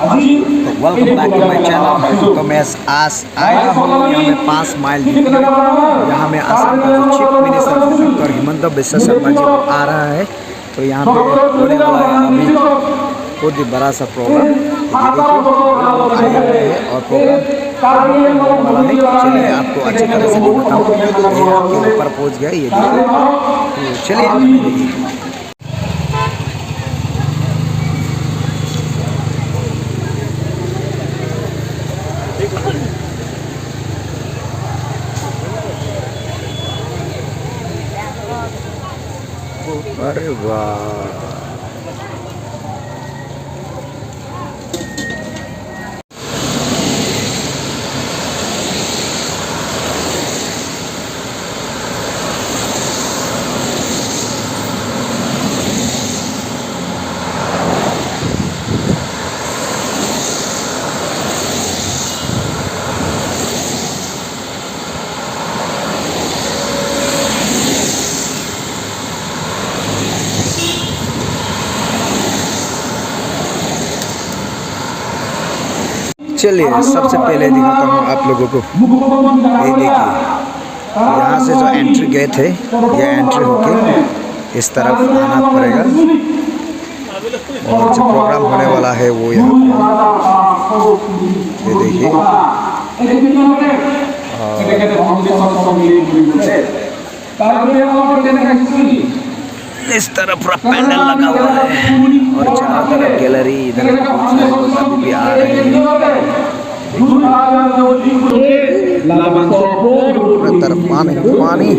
Welcome back to my channel. तो मैं आज आया हूँ यहाँ में 5 माइल यहाँ में आसाम का जो chief minister doctor Himanta Biswa Sarma ji आ रहा है। तो यहाँ पे होने वाला है अभी बहुत ही बड़ा सा प्रोग्राम आए हुए हैं और प्रोग्राम वाला है। चलिए आपको अच्छी तरह से दिखाता हूँ। ये आपके ऊपर पहुँच गया ये देखिए। तो चलिए अरे वाह चलिए सबसे पहले दिखाता हूँ आप लोगों को। ये देखिए यहाँ से जो एंट्री गेट है ये एंट्री होके इस तरफ आना पड़ेगा और जो प्रोग्राम होने वाला है वो यहाँ ये देखिए। इस तरफ पूरा पैंडल लगा हुआ है और चारों तरफ गैलरी, इधर अभी भी आ रहे हैं। पूरा तरफ पानी पानी।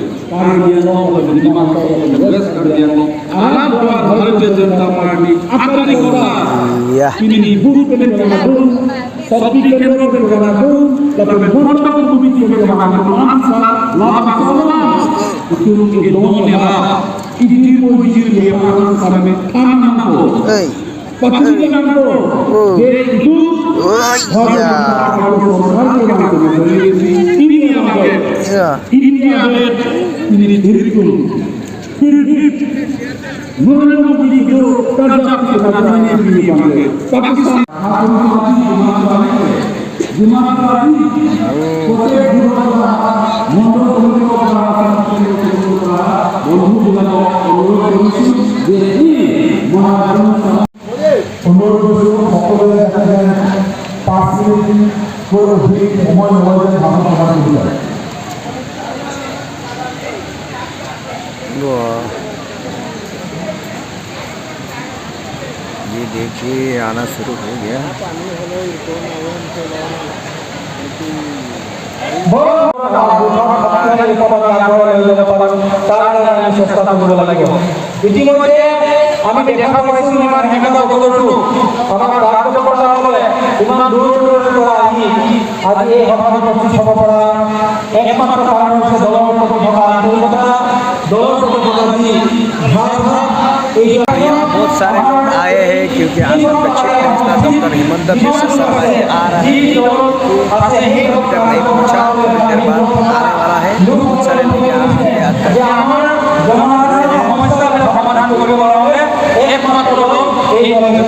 ये देखिए आना शुरू हो गया। ইতিমধ্যে আমি দেখা পাইছো ইমান হেঁকা বতৰটো আমাৰ কাৰ্যকৰ্তাসকলে ইমান দূৰ দূৰৰ পৰা আহি আজি এই সভাত উপস্থিত হ'ব পৰা একমাত্ৰ কাৰণ হৈছে দলৰ প্ৰতি থকা আন্তৰিকতা, দলৰ প্ৰতি প্ৰতি बहुत सारे लोग आए हैं क्योंकि आसाम का chief minister doctor Himanta Biswa Sarma ji आ रहे हैं। अभी तक नहीं पहुँचा, थोड़ी देर बाद आने वाला है। बहुत सारे लोग यहाँ बहुत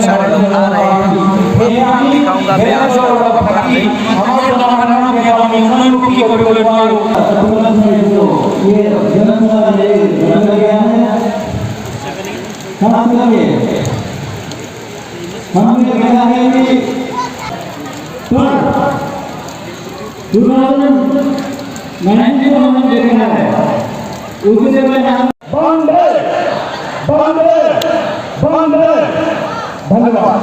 सारे लोग आ रहे हैं। दिखाऊंगा मैं हमने कहना है कि 2019 को हमने देखा है उससे पहले बंदे बंदे बंदे धन्यवाद।